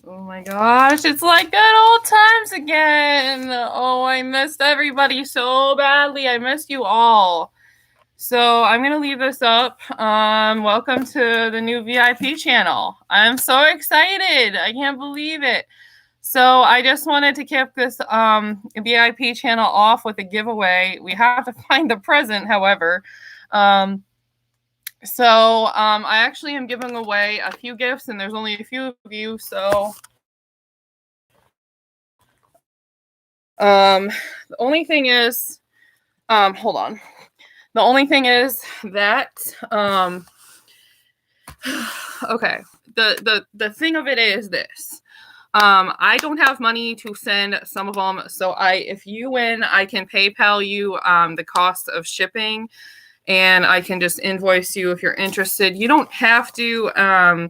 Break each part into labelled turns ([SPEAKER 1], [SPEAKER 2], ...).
[SPEAKER 1] Oh my gosh, it's like good old times again. Oh, I missed everybody so badly. I missed you all. So I'm going to leave this up. Welcome to the new VIP channel. I'm so excited. I can't believe it. So I just wanted to kick this VIP channel off with a giveaway. We have to find the present, however. I actually am giving away a few gifts, and there's only a few of you, so the only thing is, hold on. The only thing is that, okay, the thing of it is this. I don't have money to send some of them, so if you win, I can PayPal you the cost of shipping, and I can just invoice you if you're interested. You don't have to.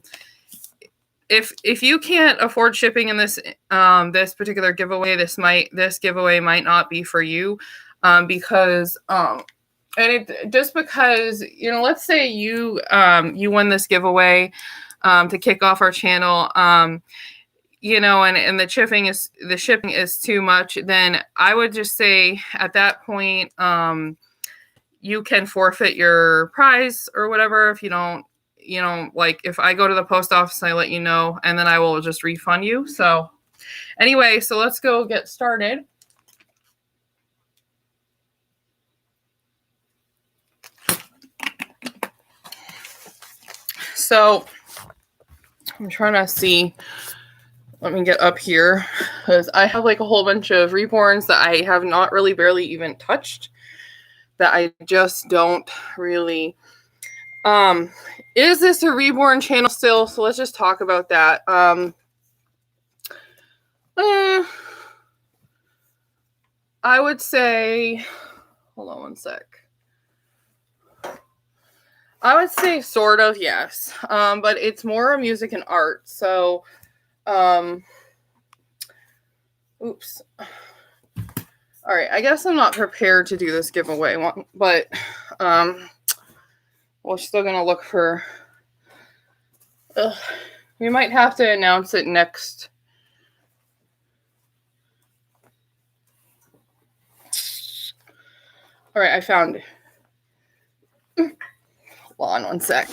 [SPEAKER 1] If you can't afford shipping in this this particular giveaway, this giveaway might not be for you, because just because, you know, let's say you win this giveaway to kick off our channel, you know, and the shipping is too much, then I would just say at that point, you can forfeit your prize or whatever if you don't, you know, like if I go to the post office, I let you know, and then I will just refund you. So anyway, so let's go get started. So I'm trying to see. Let me get up here because I have like a whole bunch of reborns that I have not really barely even touched, that I just don't really. Is this a reborn channel still? So let's just talk about that. I would say, hold on one sec. I would say sort of, yes. But it's more music and art. So, oops. All right, I guess I'm not prepared to do this giveaway, but we're still gonna look for. We might have to announce it next. All right, I found it. Hold on one sec.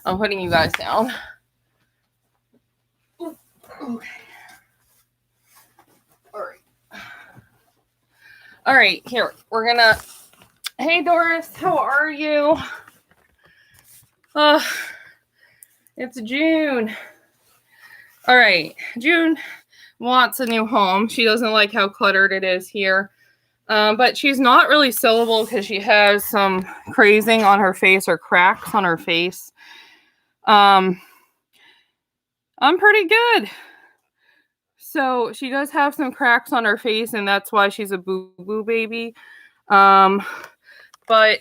[SPEAKER 1] I'm putting you guys down. Okay. All right, here, we're gonna. Hey, Doris, how are you? It's June. All right, June wants a new home. She doesn't like how cluttered it is here. But she's not really syllable because she has some crazing on her face or cracks on her face. I'm pretty good. So she does have some cracks on her face, and that's why she's a boo-boo baby. But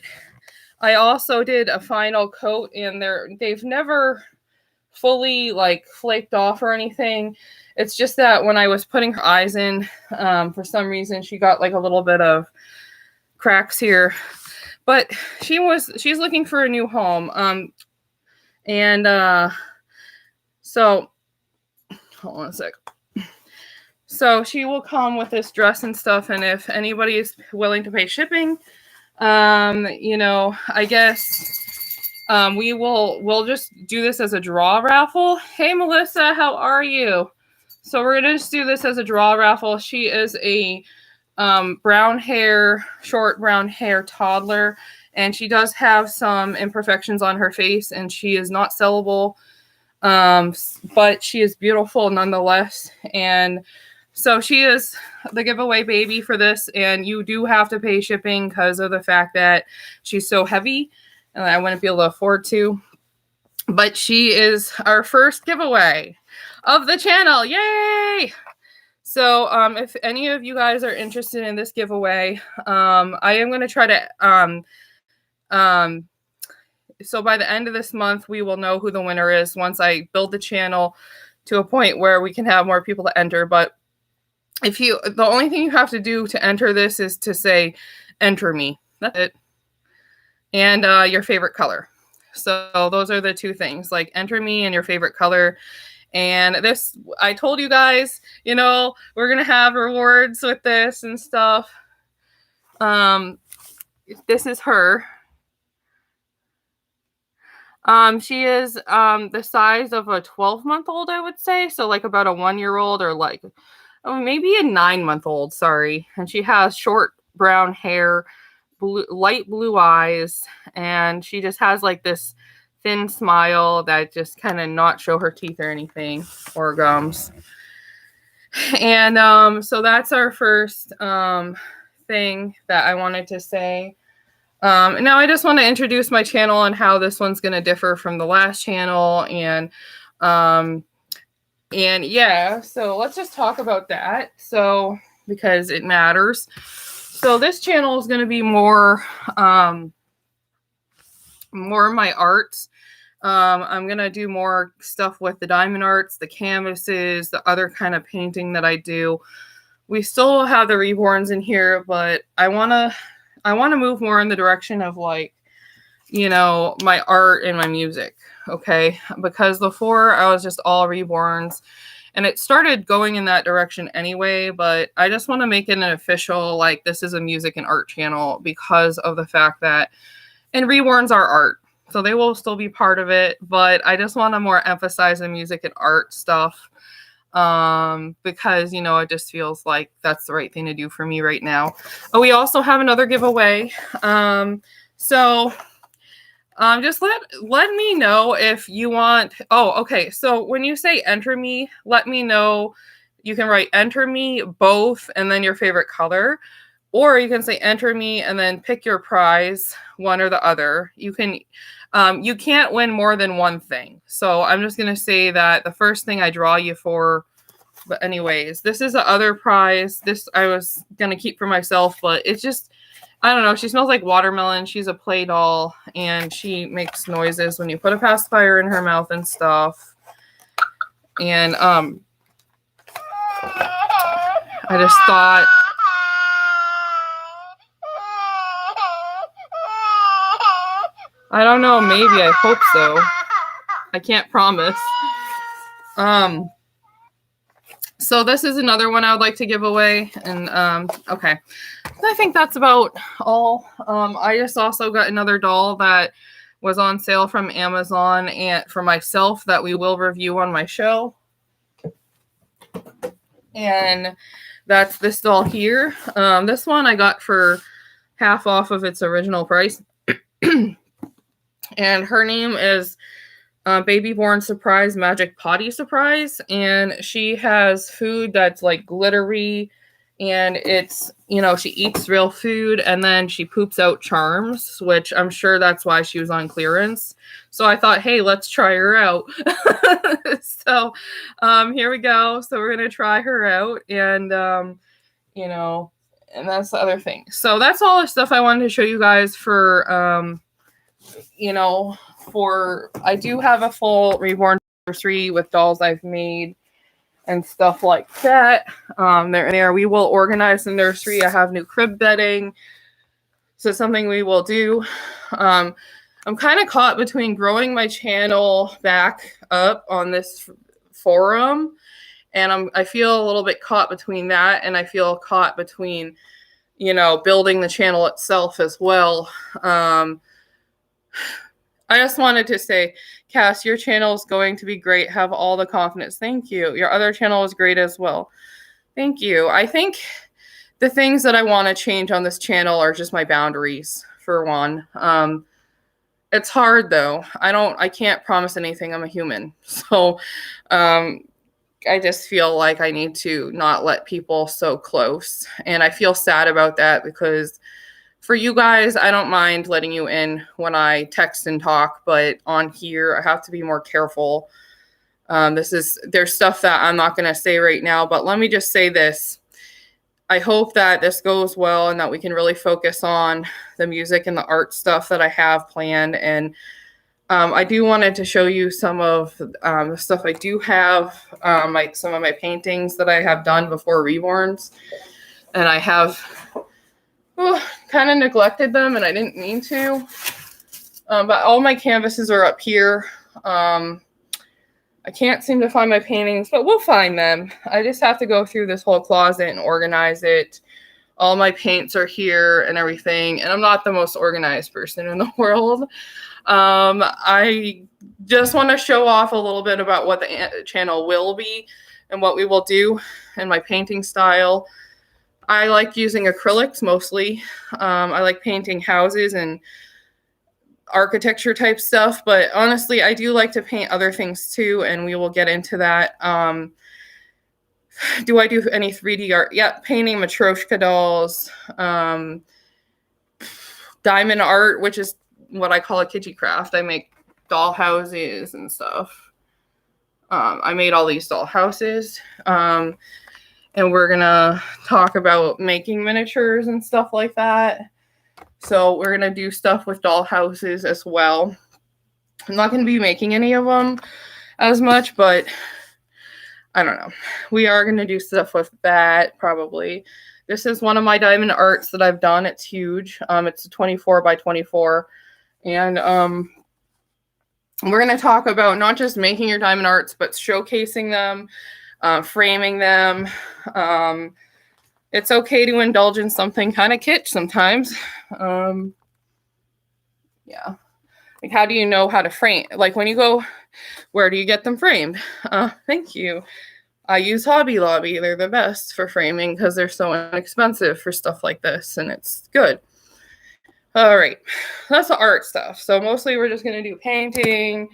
[SPEAKER 1] I also did a final coat, and they've never fully like flaked off or anything. It's just that when I was putting her eyes in, for some reason she got like a little bit of cracks here. But she's looking for a new home. So hold on a sec. So she will come with this dress and stuff, and if anybody is willing to pay shipping, you know, I guess we'll just do this as a draw raffle. Hey Melissa, how are you? So we're gonna just do this as a draw raffle. She is a short brown hair toddler, and she does have some imperfections on her face, and she is not sellable, but she is beautiful nonetheless. And so she is the giveaway baby for this, and you do have to pay shipping because of the fact that she's so heavy and I wouldn't be able to afford to. But she is our first giveaway of the channel. Yay! So if any of you guys are interested in this giveaway, I am going to try to so by the end of this month, we will know who the winner is once I build the channel to a point where we can have more people to enter. But the only thing you have to do to enter this is to say, enter me. That's it. And your favorite color. So those are the two things, like enter me and your favorite color. And this, I told you guys, you know, we're going to have rewards with this and stuff. This is her. She is the size of a 12-month-old, I would say. So like about a 1-year-old or like maybe a 9-month-old, sorry. And she has short brown hair, light blue eyes, and she just has like this thin smile that just kind of not show her teeth or anything or gums. And so that's our first thing that I wanted to say. Now I just want to introduce my channel and how this one's going to differ from the last channel. And yeah, so let's just talk about that. So, because it matters. So this channel is going to be more my arts. I'm going to do more stuff with the diamond arts, the canvases, the other kind of painting that I do. We still have the reborns in here, but I want to move more in the direction of like, you know, my art and my music. Okay. Because before I was just all reborns and it started going in that direction anyway, but I just want to make it an official, like this is a music and art channel because of the fact that, and reborns are art. So they will still be part of it, but I just want to more emphasize the music and art stuff because, you know, it just feels like that's the right thing to do for me right now. Oh, we also have another giveaway. So just let me know if you want. Oh, okay. So when you say enter me, let me know. You can write enter me both and then your favorite color. Or you can say enter me and then pick your prize, one or the other. You can, you can't win more than one thing. So I'm just going to say that the first thing I draw you for, but anyways, this is the other prize. This I was going to keep for myself, but it's just, I don't know. She smells like watermelon. She's a play doll and she makes noises when you put a pacifier in her mouth and stuff. And I just thought, I don't know, maybe, I hope so. I can't promise. So this is another one I would like to give away. And okay. I think that's about all. I just also got another doll that was on sale from Amazon and for myself that we will review on my show. And that's this doll here. This one I got for half off of its original price. And her name is Baby Born Surprise Magic Potty Surprise. And she has food that's like glittery. And it's, you know, she eats real food and then she poops out charms, which I'm sure that's why she was on clearance. So I thought, hey, let's try her out. So here we go. So we're going to try her out. And, you know, and that's the other thing. So that's all the stuff I wanted to show you guys for, you know, I do have a full reborn nursery with dolls I've made and stuff like that. There we will organize the nursery. I have new crib bedding. So something we will do. I'm kind of caught between growing my channel back up on this forum. And I feel a little bit caught between that. And I feel caught between, you know, building the channel itself as well. I just wanted to say, Cass, your channel is going to be great. Have all the confidence. Thank you. Your other channel is great as well. Thank you. I think the things that I want to change on this channel are just my boundaries, for one. It's hard, though. I can't promise anything. I'm a human. So I just feel like I need to not let people so close. And I feel sad about that because for you guys, I don't mind letting you in when I text and talk, but on here, I have to be more careful. There's stuff that I'm not going to say right now, but let me just say this. I hope that this goes well and that we can really focus on the music and the art stuff that I have planned. And I do wanted to show you some of the stuff I do have, some of my paintings that I have done before Reborns. And I have kind of neglected them and I didn't mean to. But all my canvases are up here. I can't seem to find my paintings, but we'll find them. I just have to go through this whole closet and organize it. All my paints are here and everything, and I'm not the most organized person in the world. I just want to show off a little bit about what the channel will be and what we will do and my painting style. I like using acrylics mostly. I like painting houses and architecture type stuff, but honestly, I do like to paint other things too, and we will get into that. Do I do any 3D art? Yeah, painting Matryoshka dolls, diamond art, which is what I call a kitschy craft. I make doll houses and stuff. I made all these doll houses, and we're gonna talk about making miniatures and stuff like that. So we're gonna do stuff with doll houses as well. I'm not gonna be making any of them as much, but I don't know. We are gonna do stuff with that probably. This is one of my diamond arts that I've done. It's huge. It's a 24 by 24. And we're going to talk about not just making your diamond arts, but showcasing them, framing them. It's okay to indulge in something kind of kitsch sometimes. Yeah. Like, how do you know how to frame? Like, when you go, where do you get them framed? Thank you. I use Hobby Lobby. They're the best for framing because they're so inexpensive for stuff like this, and it's good. All right, that's the art stuff. So mostly we're just going to do painting.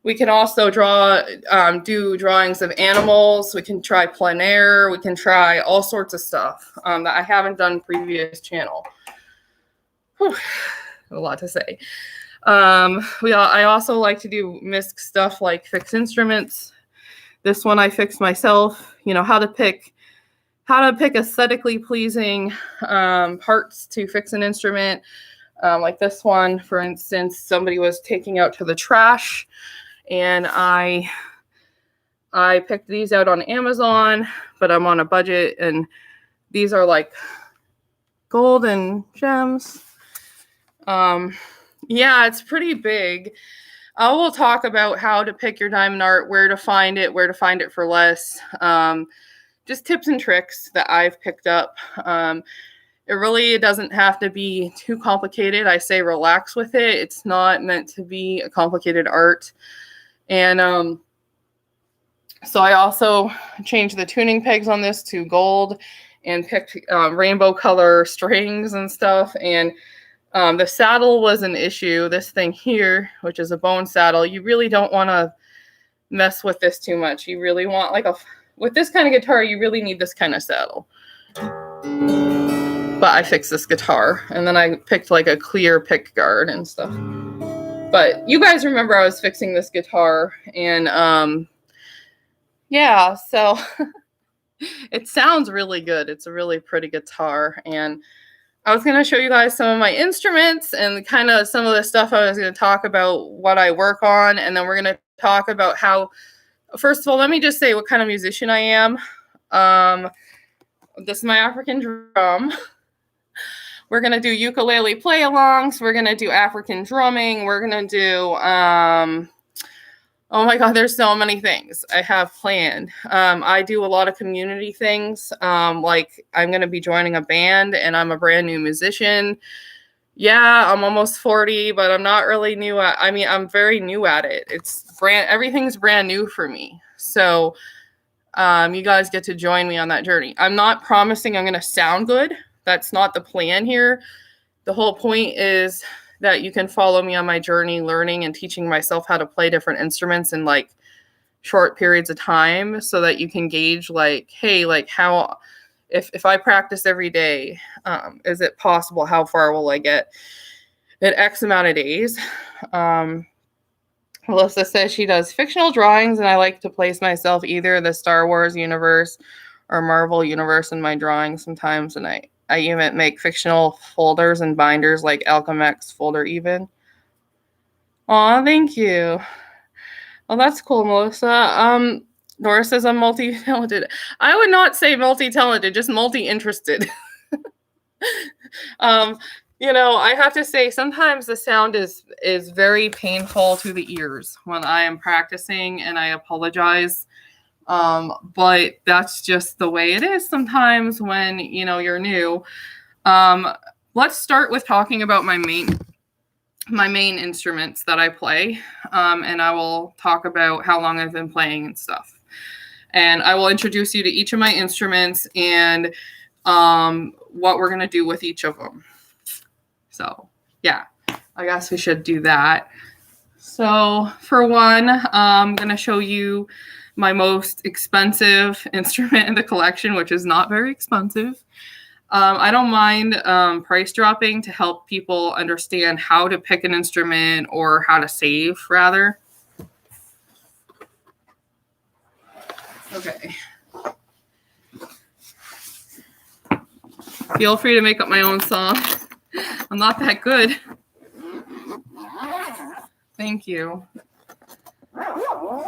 [SPEAKER 1] We can also do drawings of animals. We can try plein air. We can try all sorts of stuff that I haven't done previous channel. Whew, a lot to say. I also like to do MISC stuff like fix instruments. This one I fixed myself. You know, how to pick aesthetically pleasing parts to fix an instrument. Like this one, for instance, somebody was taking out to the trash, and I picked these out on Amazon, but I'm on a budget, and these are like golden gems. Yeah, it's pretty big. I will talk about how to pick your diamond art, where to find it for less. Just tips and tricks that I've picked up. It doesn't have to be too complicated. I say relax with it. It's not meant to be a complicated art. And so I also changed the tuning pegs on this to gold and picked rainbow color strings and stuff. And the saddle was an issue. This thing here, which is a bone saddle, you really don't want to mess with this too much. You really want with this kind of guitar, you really need this kind of saddle. But I fixed this guitar, and then I picked like a clear pick guard and stuff. But you guys remember I was fixing this guitar, and yeah, so it sounds really good. It's a really pretty guitar, and I was going to show you guys some of my instruments and kind of some of the stuff I was going to talk about, what I work on, and then we're going to talk about how. First of all, let me just say what kind of musician I am. This is my African drum. We're going to do ukulele play-alongs. We're going to do African drumming. We're going to do, oh my God, there's so many things I have planned. I do a lot of community things. Like I'm going to be joining a band, and I'm a brand new musician. Yeah, I'm almost 40, but I'm not really new I'm very new at it. Everything's brand new for me. So you guys get to join me on that journey. I'm not promising I'm going to sound good. That's not the plan here. The whole point is that you can follow me on my journey, learning and teaching myself how to play different instruments in like short periods of time, so that you can gauge like, hey, like how, if I practice every day, is it possible? How far will I get in X amount of days? Melissa says she does fictional drawings, and I like to place myself either the Star Wars universe or Marvel universe in my drawings sometimes, and I even make fictional folders and binders like Alchemex folder even. Aw, thank you. Well, that's cool, Melissa. Nora says I'm multi-talented. I would not say multi-talented, just multi-interested. You know, I have to say sometimes the sound is very painful to the ears when I am practicing, and I apologize. But that's just the way it is sometimes when, you know, you're new. Um, let's start with talking about my main instruments that I play. And I will talk about how long I've been playing and stuff. And I will introduce you to each of my instruments and what we're going to do with each of them. So, yeah, I guess we should do that. So, for one, I'm going to show you my most expensive instrument in the collection, which is not very expensive. I don't mind price dropping to help people understand how to pick an instrument or how to save, rather. Okay. Feel free to make up my own song. I'm not that good. Thank you.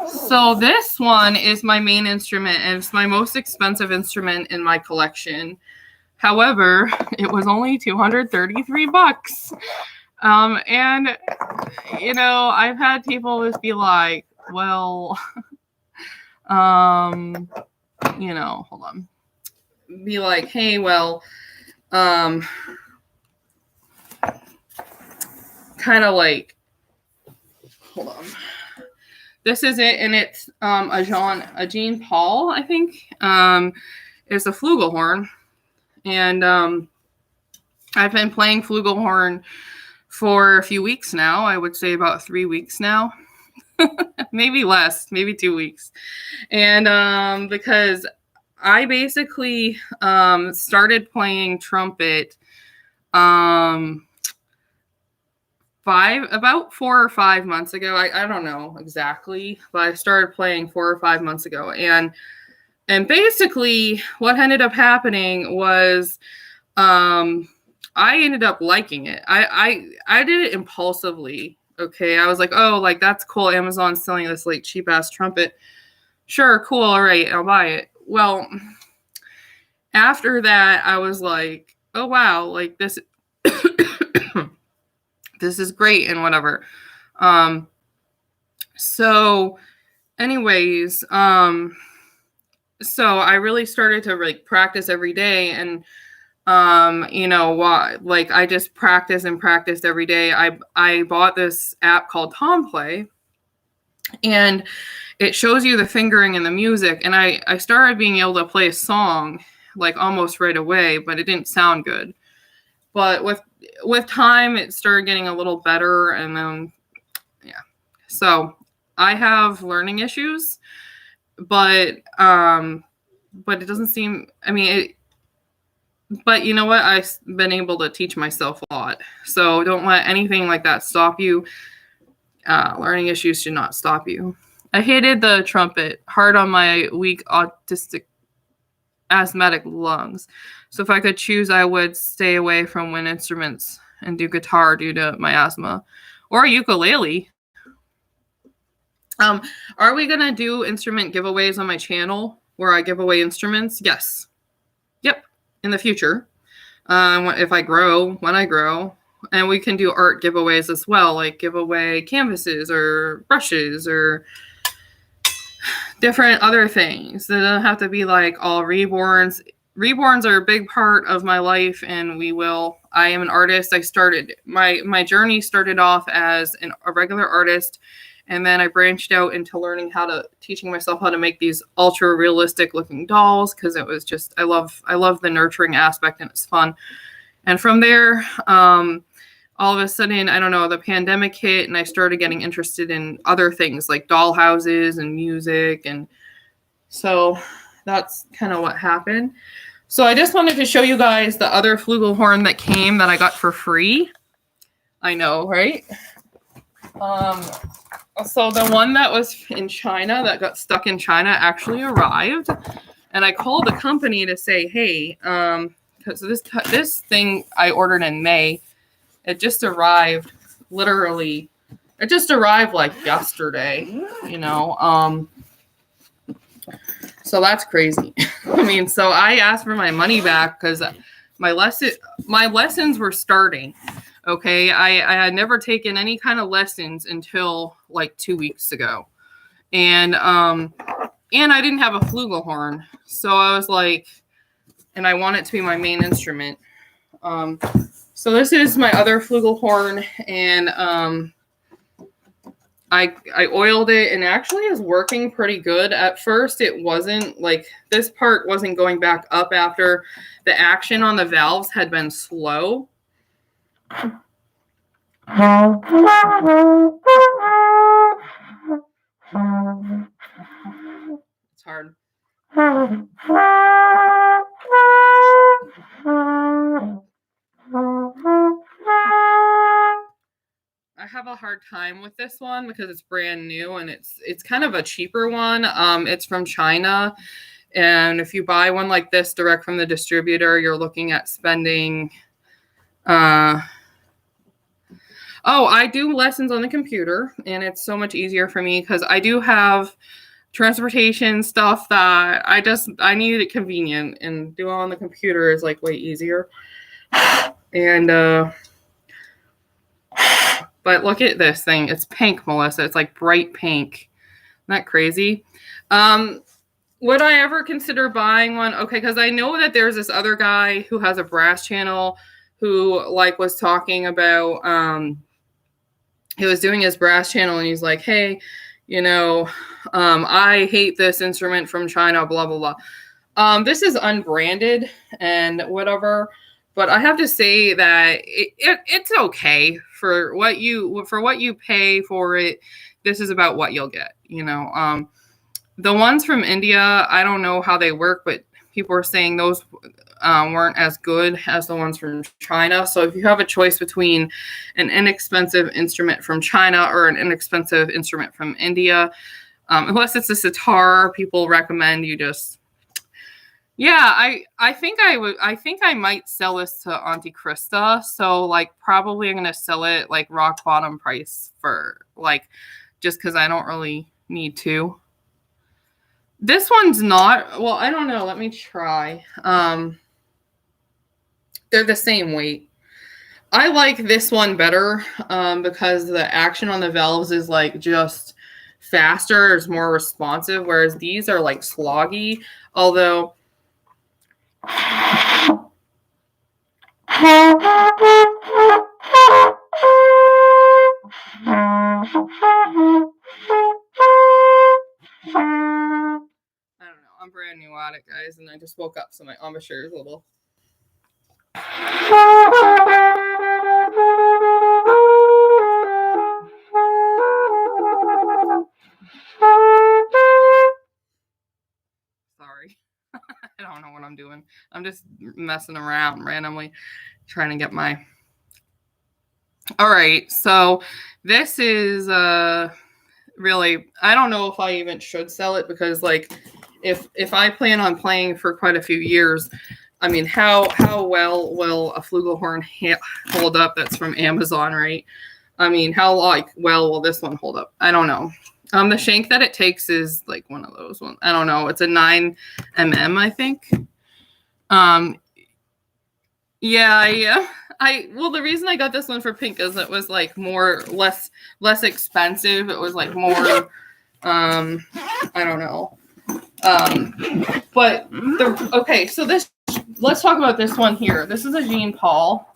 [SPEAKER 1] So this one is my main instrument, and it's my most expensive instrument in my collection. However, it was only $233. And, you know, I've had people just be like, well, you know, hold on. Be like, hey, well, kind of like, hold on. This is it, and it's a Jean Paul, I think. It's a Flugelhorn, and I've been playing Flugelhorn for a few weeks now. I would say about 3 weeks now, maybe less, maybe 2 weeks, and because I basically started playing trumpet about 4 or 5 months ago. I don't know exactly, but I started playing 4 or 5 months ago, and basically what ended up happening was I ended up liking it. I did it impulsively. Okay, I was like, oh, like that's cool. Amazon's selling this like cheap ass trumpet. Sure, cool. All right, I'll buy it. Well, after that, I was like, oh wow, like this. This is great and whatever. So anyways, so I really started to like practice every day, and you know what, like I just practiced and practiced every day. I bought this app called Tomplay, and it shows you the fingering and the music, and I started being able to play a song like almost right away, but it didn't sound good. But with time, it started getting a little better, and then, yeah. So I have learning issues, but it doesn't seem. I mean, but you know what? I've been able to teach myself a lot. So don't let anything like that stop you. Learning issues should not stop you. I hated the trumpet, hard on my weak autistic asthmatic lungs. So if I could choose, I would stay away from wind instruments and do guitar due to my asthma, or ukulele. Are we gonna do instrument giveaways on my channel where I give away instruments? Yes. Yep. In the future, if I grow, when I grow, and we can do art giveaways as well, like give away canvases or brushes or different other things. They don't have to be like all reborns. Reborns are a big part of my life, and I am an artist. I started, my journey started off as a regular artist, and then I branched out into teaching myself how to make these ultra realistic looking dolls, because it was just, I love the nurturing aspect, and it's fun. And from there, all of a sudden, I don't know, the pandemic hit, and I started getting interested in other things like doll houses and music. And so that's kind of what happened. So I just wanted to show you guys the other Flugelhorn that came that I got for free. I know, right? So the one that was in China, that got stuck in China, actually arrived. And I called the company to say, hey, because this thing I ordered in May, it just arrived literally. It just arrived like yesterday, you know. So that's crazy. I mean, so I asked for my money back because my lessons were starting. Okay, I had never taken any kind of lessons until like 2 weeks ago, and I didn't have a flugelhorn, so I was like, and I want it to be my main instrument. So this is my other flugelhorn, and I oiled it, and it actually is working pretty good. At first, it wasn't like this part wasn't going back up after the action on the valves had been slow. It's hard. I have a hard time with this one because it's brand new, and it's kind of a cheaper one. It's from China, and if you buy one like this direct from the distributor, you're looking at spending I do lessons on the computer, and it's so much easier for me because I do have transportation stuff that I need it convenient, and doing on the computer is like way easier. And but look at this thing. It's pink, Melissa. It's like bright pink. Isn't that crazy? Would I ever consider buying one? Okay, because I know that there's this other guy who has a brass channel who like was talking about he was doing his brass channel, and he's like, hey, you know, I hate this instrument from China, blah, blah, blah. This is unbranded and whatever, but I have to say that it's okay for what you pay for it. This is about what you'll get, you know. The ones from India, I don't know how they work, but people are saying those weren't as good as the ones from China. So if you have a choice between an inexpensive instrument from China or an inexpensive instrument from India, unless it's a sitar, people recommend you just, I think I might sell this to Auntie Krista. So like probably I'm going to sell it like rock bottom price for like, just because I don't really need to. This one's not, well, I don't know. Let me try. They're the same weight. I like this one better because the action on the valves is like just faster, it's more responsive, whereas these are like sloggy. Although I'm brand new at it, guys, and I just woke up, so my embouchure is a little. Sorry. I don't know what I'm doing. I'm just messing around randomly trying to get my. All right, so this is really, I don't know if I even should sell it because like if I plan on playing for quite a few years, I mean, how well will a flugelhorn hold up that's from Amazon, right? I mean, how well will this one hold up? I don't know. The shank that it takes is like one of those ones. I don't know. It's a 9 mm, I think. Yeah. Well, the reason I got this one for pink is it was like less expensive. It was like more, I don't know. But okay, so let's talk about this one here. This is a Jean Paul,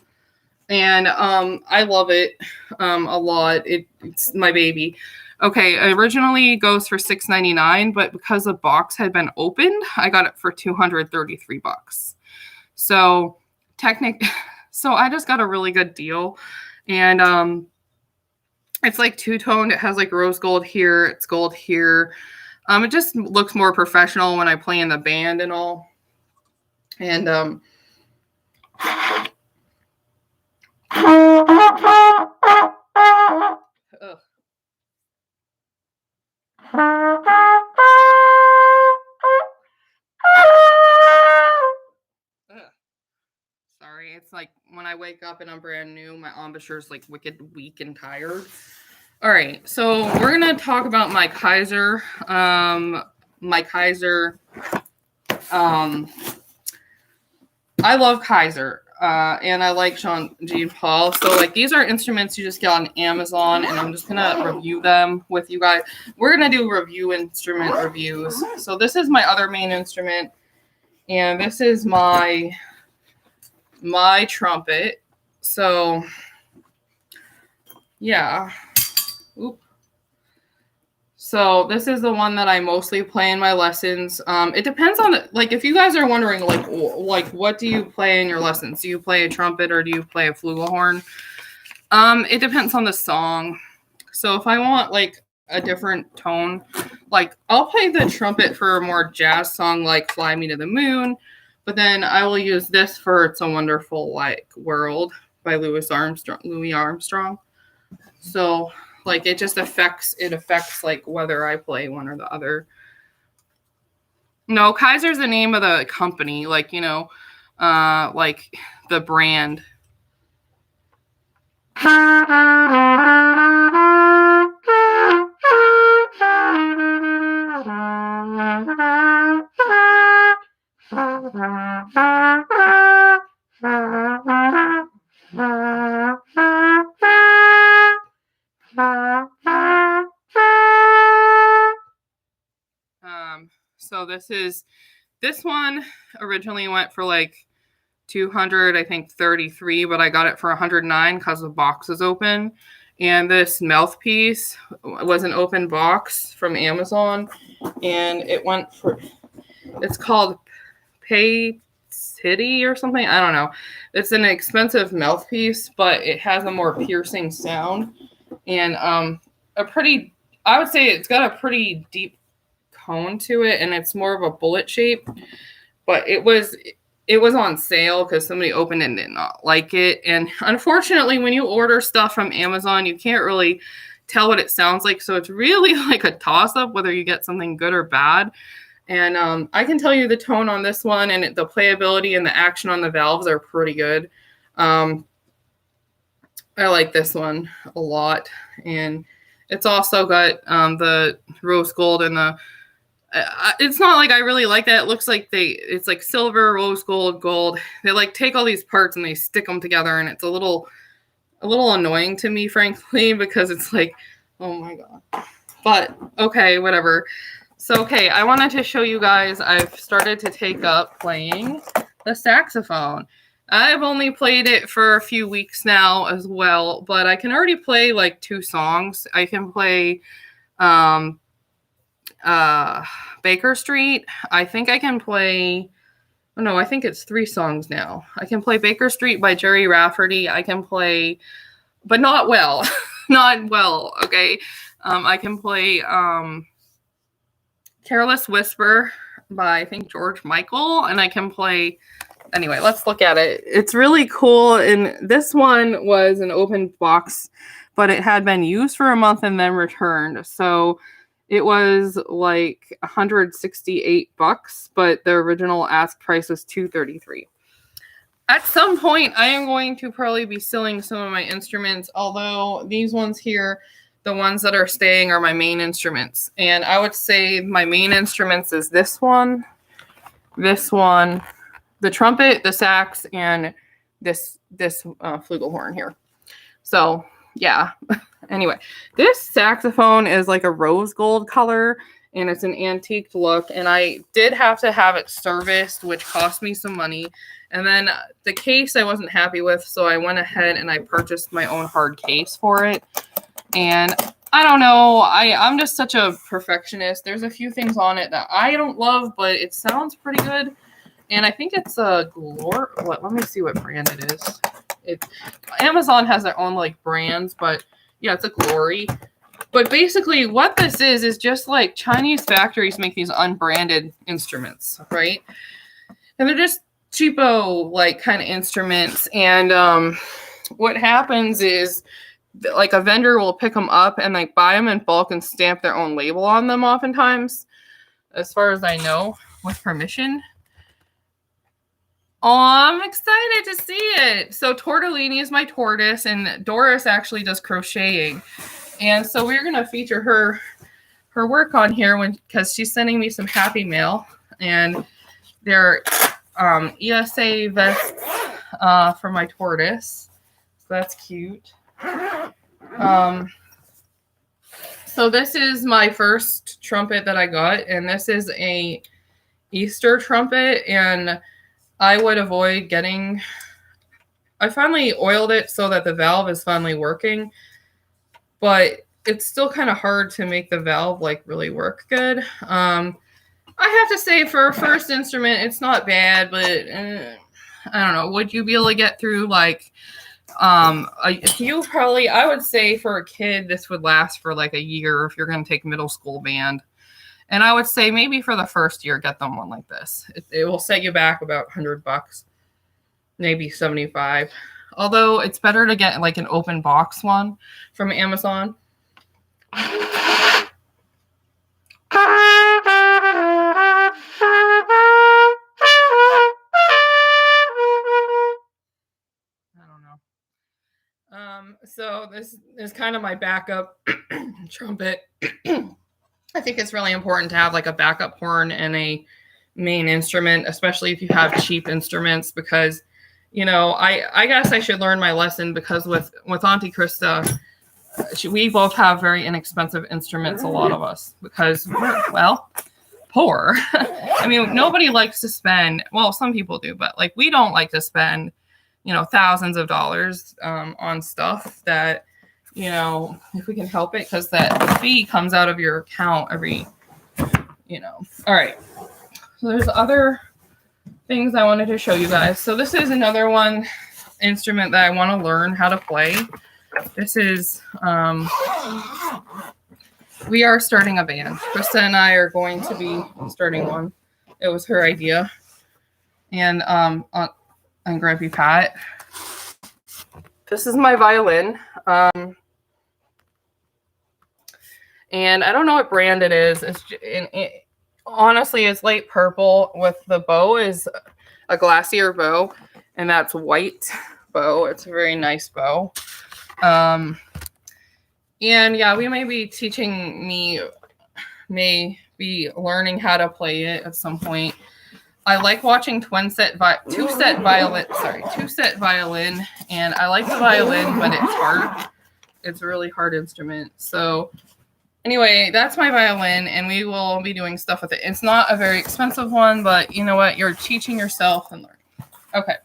[SPEAKER 1] and I love it a lot. It's my baby. Okay, it originally goes for $6.99, but because the box had been opened, I got it for $233. So so I just got a really good deal, and it's like two-toned. It has like rose gold here. It's gold here. It just looks more professional when I play in the band and all. And ugh. Sorry, it's like when I wake up and I'm brand new, my embouchure is like wicked weak and tired. All right, so we're gonna talk about my Kaiser. I love Kaiser. And I like Jean Paul. So like these are instruments you just get on Amazon, and I'm just gonna review them with you guys. We're gonna do instrument reviews. So this is my other main instrument, and this is my trumpet. So yeah. Oop. So this is the one that I mostly play in my lessons. It depends on like if you guys are wondering like what do you play in your lessons? Do you play a trumpet or do you play a flugelhorn? It depends on the song. So if I want like a different tone, like I'll play the trumpet for a more jazz song like Fly Me to the Moon, but then I will use this for It's a Wonderful like World by Louis Armstrong. So like it just affects like whether I play one or the other. No, Kaiser's the name of the company, like, you know, like the brand. So this one originally went for like 200, I think 33, but I got it for 109 because the box is open. And this mouthpiece was an open box from Amazon, and it's called Pay City or something. I don't know. It's an expensive mouthpiece, but it has a more piercing sound, and I would say it's got a pretty deep cone to it, and it's more of a bullet shape, but it was on sale because somebody opened it and did not like it. And unfortunately, when you order stuff from Amazon, you can't really tell what it sounds like. So it's really like a toss-up whether you get something good or bad. And I can tell you the tone on this one and the playability and the action on the valves are pretty good. I like this one a lot. And it's also got the rose gold and the it's not like I really like that. It looks like it's like silver, rose gold, gold. They like take all these parts and they stick them together, and it's a little annoying to me, frankly, because it's like, oh my God. But okay, whatever. So, okay, I wanted to show you guys, I've started to take up playing the saxophone. I've only played it for a few weeks now as well, but I can already play like 2 songs. I can play Baker Street. I think I can play, oh no, I think it's 3 songs now. I can play Baker Street by Jerry Rafferty. I can play, but not well, not well. Okay. I can play, Careless Whisper by, I think, George Michael, and I can play, anyway, let's look at it. It's really cool, and this one was an open box, but it had been used for a month and then returned, so it was like $168, but the original ask price was $233. At some point, I am going to probably be selling some of my instruments, although these ones here, the ones that are staying, are my main instruments. And I would say my main instruments is this one, the trumpet, the sax, and this flugelhorn here. So yeah. Anyway, this saxophone is like a rose gold color, and it's an antique look. And I did have to have it serviced, which cost me some money. And then the case I wasn't happy with, so I went ahead and I purchased my own hard case for it. And I don't know, I'm just such a perfectionist. There's a few things on it that I don't love, but it sounds pretty good. And I think it's a let me see what brand it is. Amazon has their own like brands, but yeah, it's a Glory. But basically what this is just like Chinese factories make these unbranded instruments, right? And they're just cheapo like kind of instruments. And what happens is like a vendor will pick them up and like buy them in bulk and stamp their own label on them oftentimes, as far as I know, with permission. Oh, I'm excited to see it. So Tortellini is my tortoise, and Doris actually does crocheting. And so we're going to feature her work on here because she's sending me some happy mail. And they're ESA vest for my tortoise. So that's cute. So this is my first trumpet that I got, and this is a Easter trumpet, and I would avoid getting... I finally oiled it so that the valve is finally working, but it's still kind of hard to make the valve like really work good. I have to say for a first instrument, it's not bad, but I don't know. Would you be able to get through like I would say for a kid, this would last for like a year if you're going to take middle school band. And I would say maybe for the first year, get them one like this. It will set you back about $100, maybe 75. Although it's better to get like an open box one from Amazon. I don't know. So this is kind of my backup trumpet. I think it's really important to have like a backup horn and a main instrument, especially if you have cheap instruments, because, you know, I guess I should learn my lesson, because with Auntie Krista, we both have very inexpensive instruments, a lot of us, because we're, well, poor. I mean, nobody likes to spend, well, some people do, but like we don't like to spend, you know, thousands of dollars on stuff that, you know, if we can help it, because that fee comes out of your account every, you know. All right. So there's other things I wanted to show you guys. So this is another one instrument that I want to learn how to play. This is, we are starting a band. Krista and I are going to be starting one. It was her idea. And Grumpy Pat. This is my violin. And I don't know what brand it is. Honestly, it's light purple with the bow is a glacier bow, and that's white bow. It's a very nice bow. And yeah, we may be learning how to play it at some point. I like watching two-set violin, and I like the violin, but it's hard. It's a really hard instrument. So anyway, that's my violin, and we will be doing stuff with it. It's not a very expensive one, but you know what? You're teaching yourself and learning. Okay.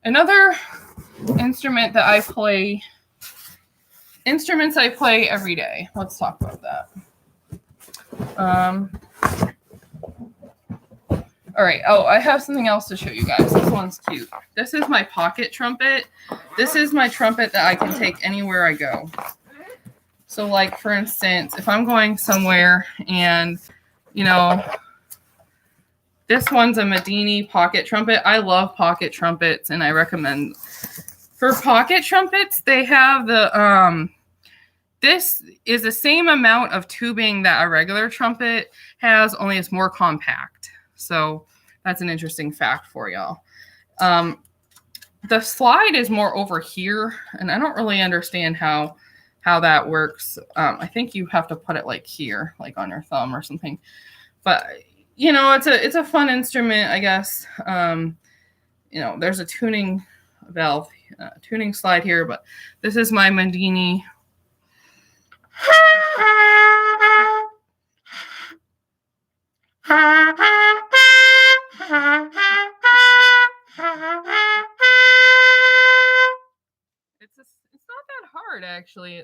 [SPEAKER 1] Another instrument that I play, instruments I play every day. Let's talk about that. All right. Oh, I have something else to show you guys. This one's cute. This is my pocket trumpet. This is my trumpet that I can take anywhere I go. So like, for instance, if I'm going somewhere and, you know, this one's a Medini pocket trumpet. I love pocket trumpets, and I recommend. For pocket trumpets, they have the, this is the same amount of tubing that a regular trumpet has, only it's more compact. So that's an interesting fact for y'all. The slide is more over here, and I don't really understand how that works. I think you have to put it like here, like on your thumb or something. But you know, it's a fun instrument, I guess. You know, there's a tuning valve, tuning slide here, but this is my Medini. It's not that hard, actually.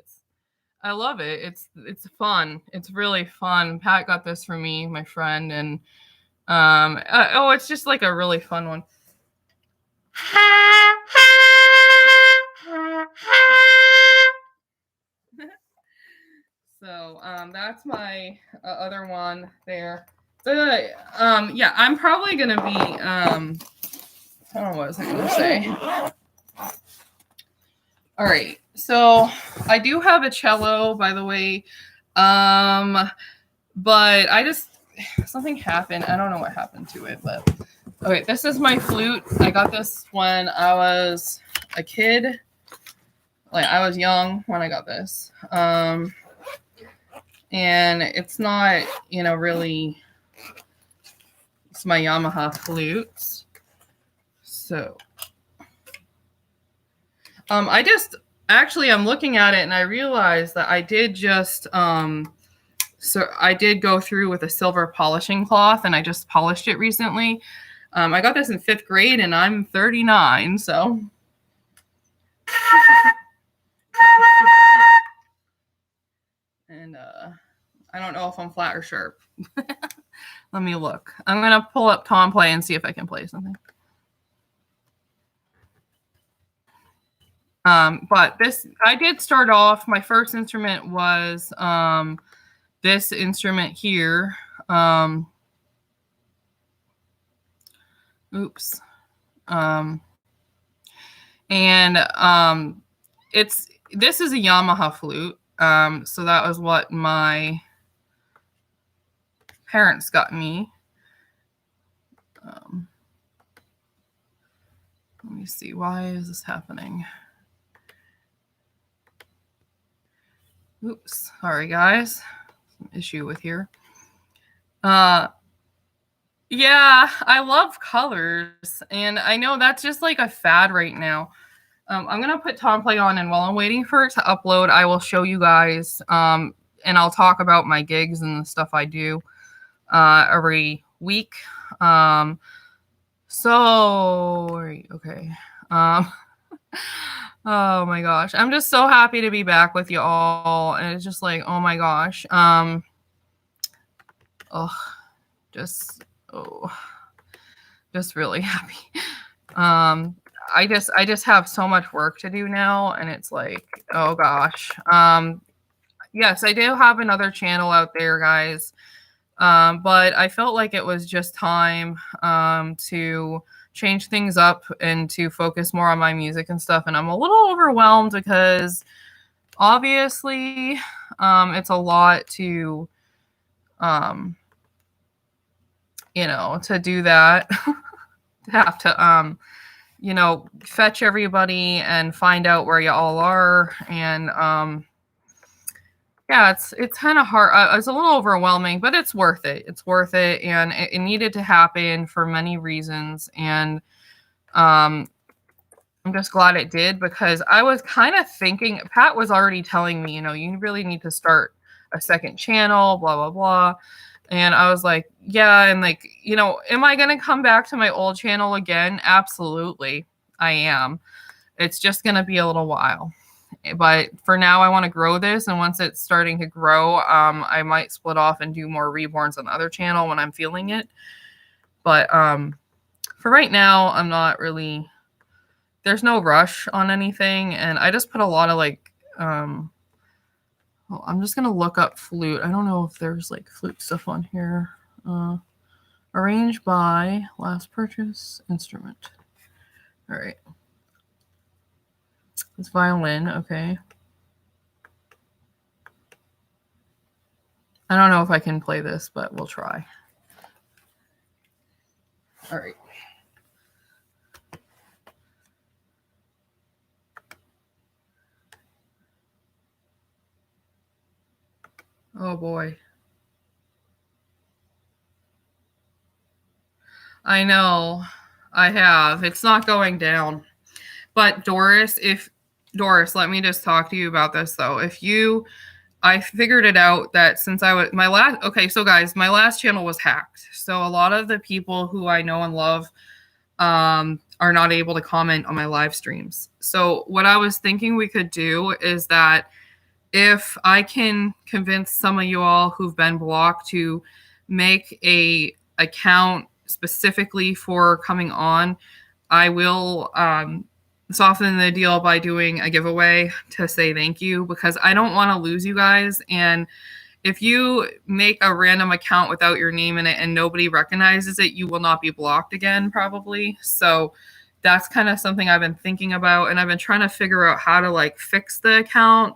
[SPEAKER 1] I love it. It's fun. It's really fun. Pat got this for me, my friend, and it's just like a really fun one. So that's my other one there. So yeah, I'm probably gonna be I don't know what was I gonna say. All right, so I do have a cello, by the way, but something happened. I don't know what happened to it, but okay, this is my flute. I got this when I was a kid. Like, I was young when I got this. And it's not, you know, really, it's my Yamaha flute. So, I just actually I'm looking at it and I realized that I did just so I did go through with a silver polishing cloth and I just polished it recently. I got this in 5th grade and I'm 39, so. And I don't know if I'm flat or sharp. Let me look. I'm going to pull up Tom Play and see if I can play something. But this, I did start off, my first instrument was this instrument here. Oops. This is a Yamaha flute. So that was what my parents got me. Let me see, why is this happening? Oops, sorry guys, some issue with here. Yeah, I love colors, and I know that's just like a fad right now. I'm gonna put Tom Play on, and while I'm waiting for it to upload, I will show you guys, and I'll talk about my gigs and the stuff I do every week. Okay. Oh my gosh, I'm just so happy to be back with you all, and it's just like, oh my gosh, just really happy. I just have so much work to do now, and it's like, oh gosh. Yes, I do have another channel out there, guys. But I felt like it was just time to change things up and to focus more on my music and stuff. And I'm a little overwhelmed because obviously it's a lot to, to do that, to have to, fetch everybody and find out where you all are. And yeah, it's kind of hard. It's a little overwhelming, but it's worth it. It's worth it. And it needed to happen for many reasons. And I'm just glad it did, because I was kind of thinking, Pat was already telling me, you really need to start a second channel, blah, blah, blah. And I was like, yeah. And like, am I going to come back to my old channel again? Absolutely. I am. It's just going to be a little while. But for now, I want to grow this. And once it's starting to grow, I might split off and do more reborns on the other channel when I'm feeling it. But for right now, I'm not really, there's no rush on anything. And I just put a lot of like, I'm just going to look up flute. I don't know if there's like flute stuff on here. Arranged by, last purchase, instrument. All right. It's violin, okay. I don't know if I can play this, but we'll try. All right. Oh boy. I know. I have. It's not going down. But Doris, let me just talk to you about this though. I figured it out that since so guys, my last channel was hacked. So a lot of the people who I know and love are not able to comment on my live streams. So what I was thinking we could do is that if I can convince some of you all who've been blocked to make a account specifically for coming on, I will soften the deal by doing a giveaway to say thank you, because I don't want to lose you guys. And if you make a random account without your name in it and nobody recognizes it, you will not be blocked again, probably. So that's kind of something I've been thinking about, and I've been trying to figure out how to like fix the account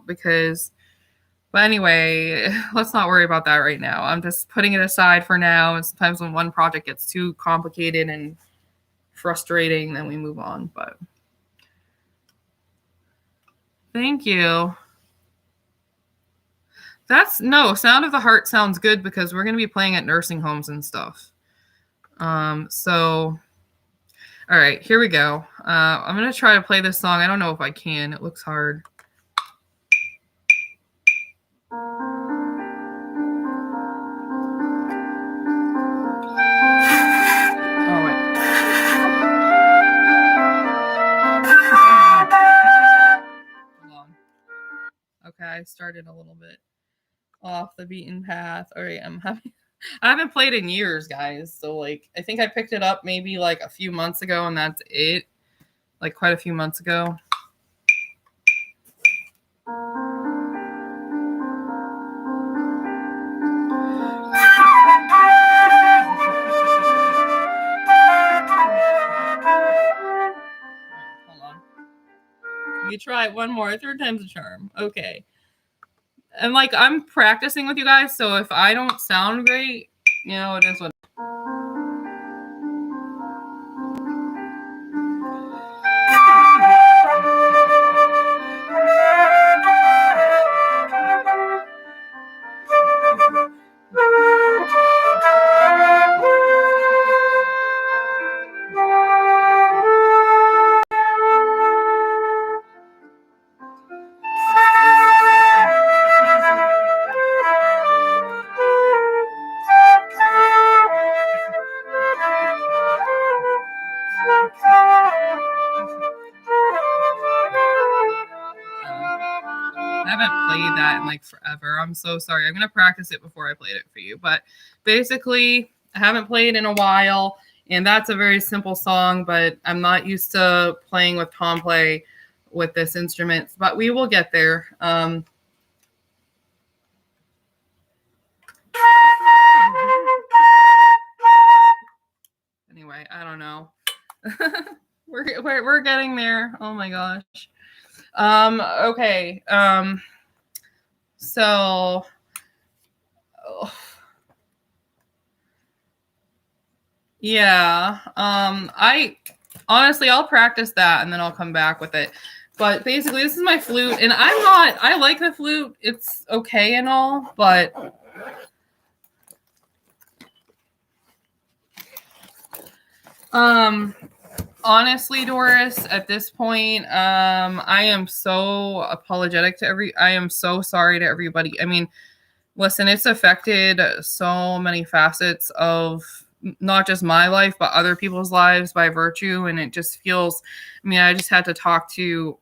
[SPEAKER 1] but anyway, let's not worry about that right now. I'm just putting it aside for now. And sometimes when one project gets too complicated and frustrating, then we move on. But thank you. Sound of the Heart sounds good, because we're going to be playing at nursing homes and stuff. So All right, here we go. I'm going to try to play this song. I don't know if I can. It looks hard. Okay, I started a little bit off the beaten path. All right, I haven't played in years, guys. So like, I think I picked it up maybe like a few months ago, and that's it. Like quite a few months ago. Hold on. You try it one more. Third time's a charm. Okay. And like, I'm practicing with you guys, so if I don't sound great, you know, it is what. I haven't played that in like forever. I'm so sorry. I'm going to practice it before I played it for you. But basically, I haven't played in a while, and that's a very simple song, but I'm not used to playing with tom play with this instrument, but we will get there. Anyway, I don't know. we're getting there. Oh my gosh. Okay. So yeah. I honestly, I'll practice that and then I'll come back with it. But basically, this is my flute, and I like the flute. It's okay and all, but honestly, Doris, at this point, I am so apologetic to I am so sorry to everybody. I mean, listen, it's affected so many facets of not just my life, but other people's lives by virtue. And it just feels, I mean, I just had to talk to,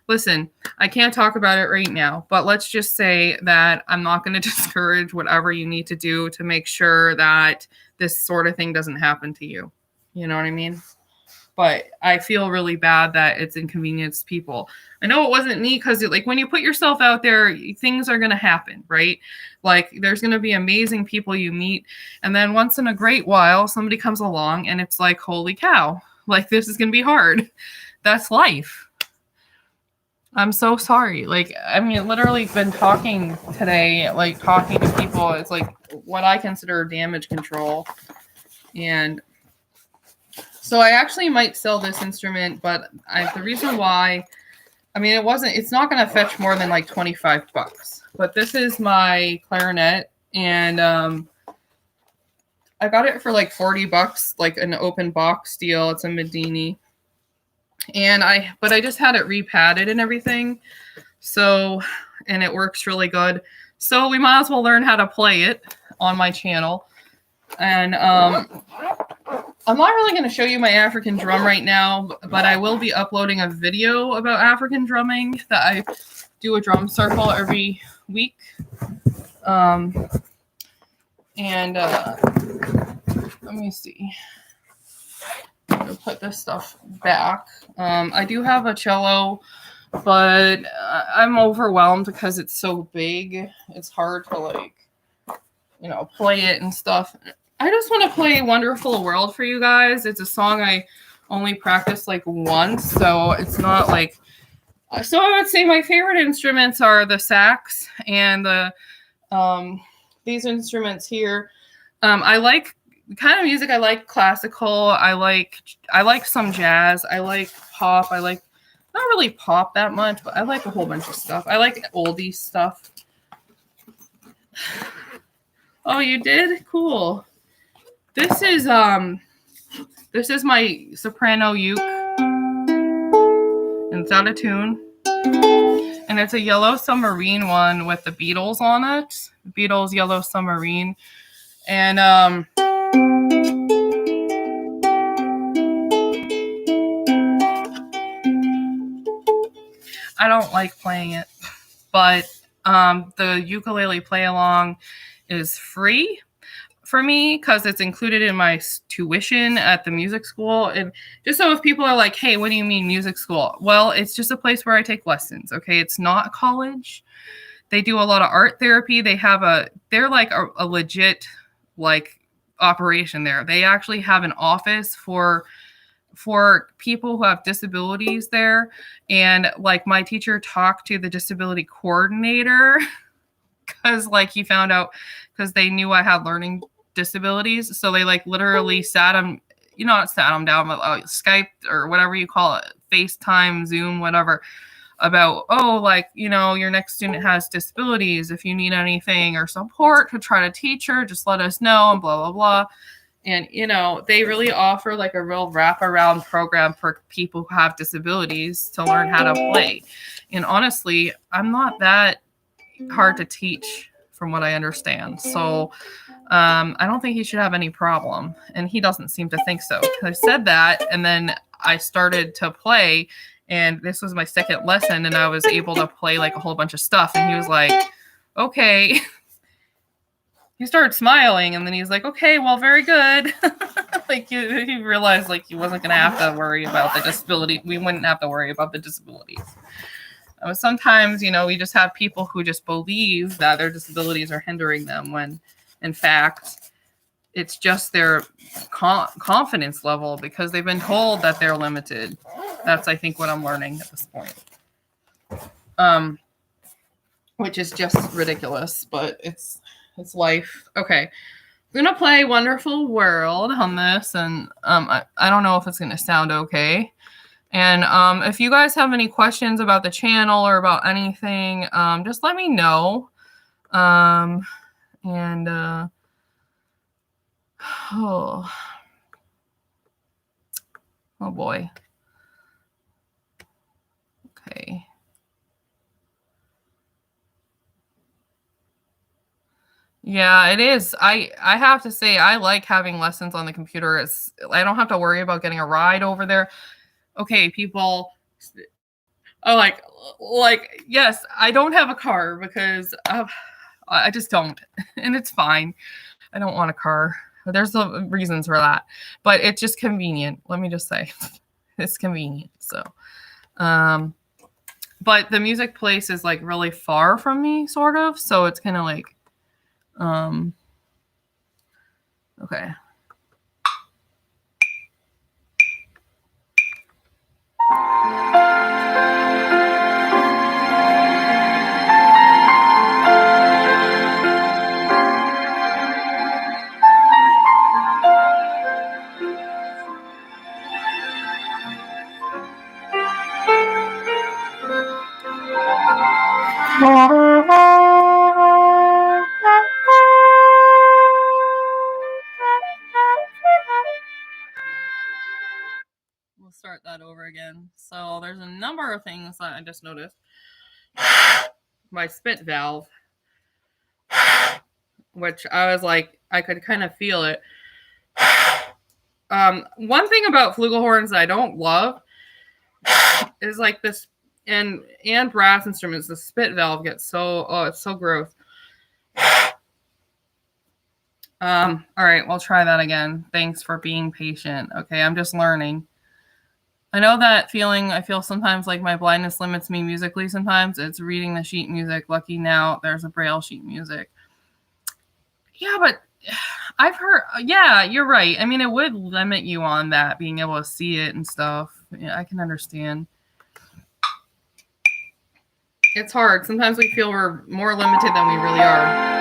[SPEAKER 1] listen, I can't talk about it right now, but let's just say that I'm not going to discourage whatever you need to do to make sure that this sort of thing doesn't happen to you. You know what I mean? But I feel really bad that it's inconvenienced people. I know it wasn't me because like when you put yourself out there, things are going to happen, right? Like there's going to be amazing people you meet. And then once in a great while, somebody comes along and it's like, holy cow, like this is going to be hard. That's life. I'm so sorry. Like, I mean, literally been talking today, like talking to people. It's like what I consider damage control. And so I actually might sell this instrument, but the reason why, I mean, it's not going to fetch more than like $25. But this is my clarinet, and I got it for like $40, like an open box deal. It's a Medini. And I just had it repadded and everything. So, and it works really good. So we might as well learn how to play it on my channel. And I'm not really going to show you my African drum right now, but I will be uploading a video about African drumming that I do a drum circle every week. And let me see. I'm going to put this stuff back. I do have a cello, but I'm overwhelmed because it's so big. It's hard to like, you know, play it and stuff. I just want to play Wonderful World for you guys. It's a song I only practiced like once, so it's not like... So I would say my favorite instruments are the sax and the these instruments here. I like the kind of music. I like classical. I like some jazz. I like pop. I like not really pop that much, but I like a whole bunch of stuff. I like oldie stuff. Oh, you did? Cool. This is This is my soprano uke, and it's out of tune. And it's a yellow submarine one with the Beatles on it. Beatles Yellow Submarine. And I don't like playing it, but the ukulele play along is free for me because it's included in my tuition at the music school. And just so if people are like, hey, what do you mean music school? Well, it's just a place where I take lessons. Okay. It's not college. They do a lot of art therapy. They're like a legit like operation there. They actually have an office for people who have disabilities there. And like my teacher talked to the disability coordinator because like he found out because they knew I had learning disabilities. So they like literally sat him, not sat him down, but Skype or whatever you call it, FaceTime, Zoom, whatever, about, like, your next student has disabilities. If you need anything or support to try to teach her, just let us know and blah, blah, blah. And, they really offer like a real wraparound program for people who have disabilities to learn how to play. And honestly, I'm not that hard to teach from what I understand. So I don't think he should have any problem. And he doesn't seem to think so. I said that, and then I started to play, and this was my second lesson, and I was able to play like a whole bunch of stuff. And he was like, okay. He started smiling, and then he's like, okay, well, very good. Like he realized like he wasn't going to have to worry about the disability. We wouldn't have to worry about the disabilities. Sometimes, we just have people who just believe that their disabilities are hindering them when, in fact, it's just their confidence level because they've been told that they're limited. That's, I think, what I'm learning at this point. Which is just ridiculous, but it's life. Okay. I'm going to play Wonderful World on this, and I don't know if it's going to sound okay. And if you guys have any questions about the channel or about anything, just let me know. Oh boy. Okay. Yeah, it is. I have to say, I like having lessons on the computer. I don't have to worry about getting a ride over there. Okay, people. Oh, like, yes, I don't have a car because I just don't. And it's fine. I don't want a car. There's some reasons for that. But it's just convenient. Let me just say. It's convenient. So, but the music place is like really far from me, sort of. So it's kind of like, okay. We'll start that over again. So there's a number of things that I just noticed. My spit valve, which I was like, I could kind of feel it. One thing about flugelhorns that I don't love is like this, and brass instruments, the spit valve gets it's so gross. All right, we'll try that again. Thanks for being patient. Okay, I'm just learning. I know that feeling. I feel sometimes like my blindness limits me musically. Sometimes it's reading the sheet music. Lucky now there's a braille sheet music. Yeah, but I've heard, yeah, you're right. I mean, it would limit you on that, being able to see it and stuff. Yeah, I can understand. It's hard. Sometimes we feel we're more limited than we really are.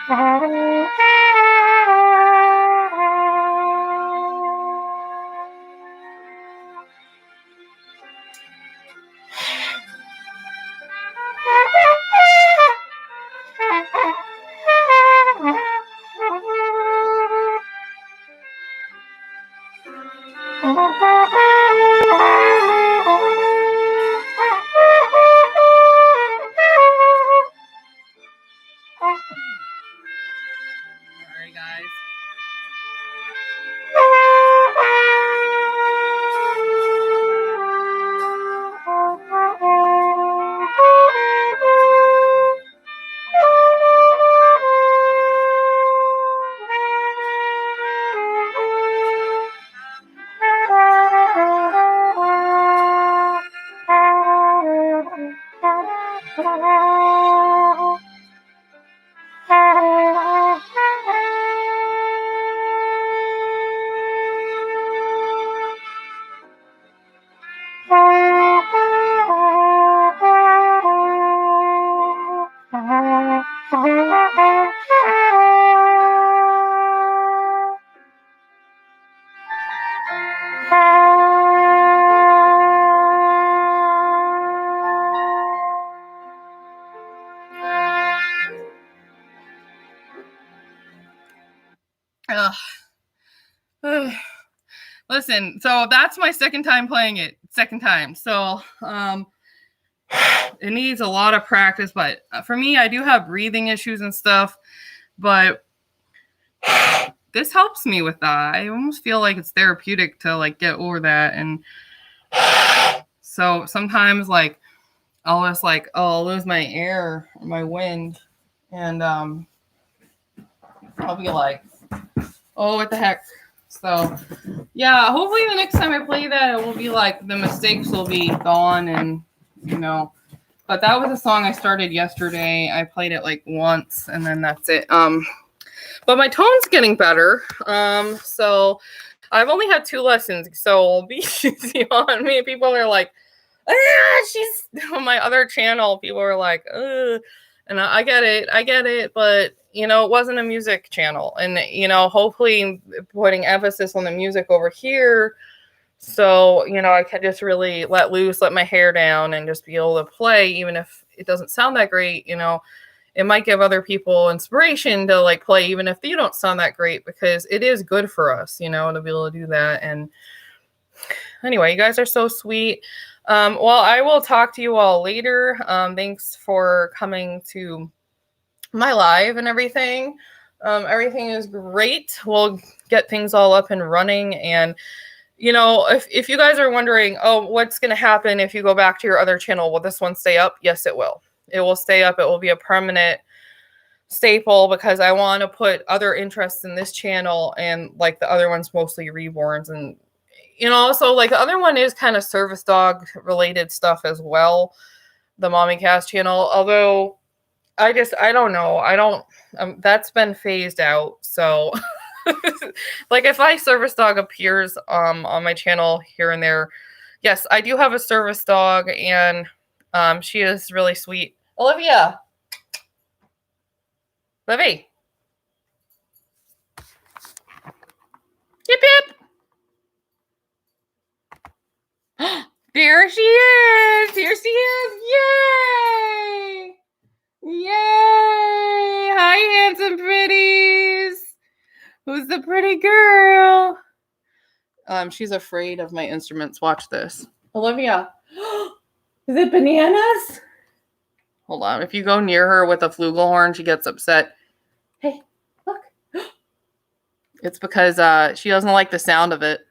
[SPEAKER 1] Sorry, guys. Listen, so that's my second time playing it. Second time. So it needs a lot of practice, but for me, I do have breathing issues and stuff, but this helps me with that. I almost feel like it's therapeutic to like get over that. And so sometimes like I'll just like, I'll lose my air or my wind, and I'll be like, oh, what the heck. So yeah, hopefully the next time I play that, it will be like the mistakes will be gone, and you know. But that was a song I started yesterday. I played it like once, and then that's it. But my tone's getting better. So I've only had 2 lessons, so be easy on me. People are like, she's on my other channel. People are like, ugh. And I get it, but you know, it wasn't a music channel, and you know, hopefully putting emphasis on the music over here. So, you know, I can just really let loose, let my hair down, and just be able to play, even if it doesn't sound that great. You know, it might give other people inspiration to like play, even if you don't sound that great, because it is good for us, you know, to be able to do that. And anyway, you guys are so sweet. Well, I will talk to you all later. Thanks for coming to my live and everything. Everything is great. We'll get things all up and running. And you know, if you guys are wondering, oh, what's going to happen if you go back to your other channel? Will this one stay up? Yes, it will. It will stay up. It will be a permanent staple, because I want to put other interests in this channel, and like the other one's mostly reborns. And, you know, so like the other one is kind of service dog related stuff as well. The Mommy Cast channel. Although I don't know. That's been phased out. So like if my service dog appears on my channel here and there, yes, I do have a service dog, and she is really sweet. Olivia. Livy. Yip yip. There she is. Here she is. Yay. Yay. Hi, handsome pretties. Who's the pretty girl? She's afraid of my instruments. Watch this. Olivia. Is it bananas? Hold on. If you go near her with a flugelhorn, she gets upset. Hey, look. It's because she doesn't like the sound of it.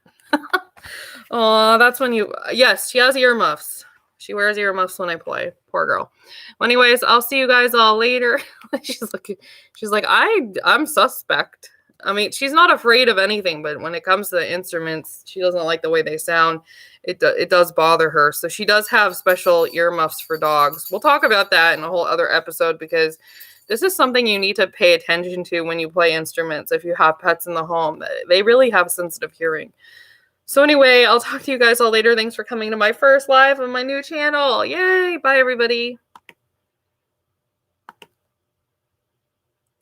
[SPEAKER 1] Oh, that's when you... Yes, she has earmuffs. She wears earmuffs when I play. Poor girl. Well, anyways, I'll see you guys all later. She's like, I'm suspect. I mean, she's not afraid of anything, but when it comes to the instruments, she doesn't like the way they sound. It does bother her. So she does have special earmuffs for dogs. We'll talk about that in a whole other episode, because this is something you need to pay attention to when you play instruments. If you have pets in the home, they really have sensitive hearing. So anyway, I'll talk to you guys all later. Thanks for coming to my first live on my new channel. Yay! Bye, everybody.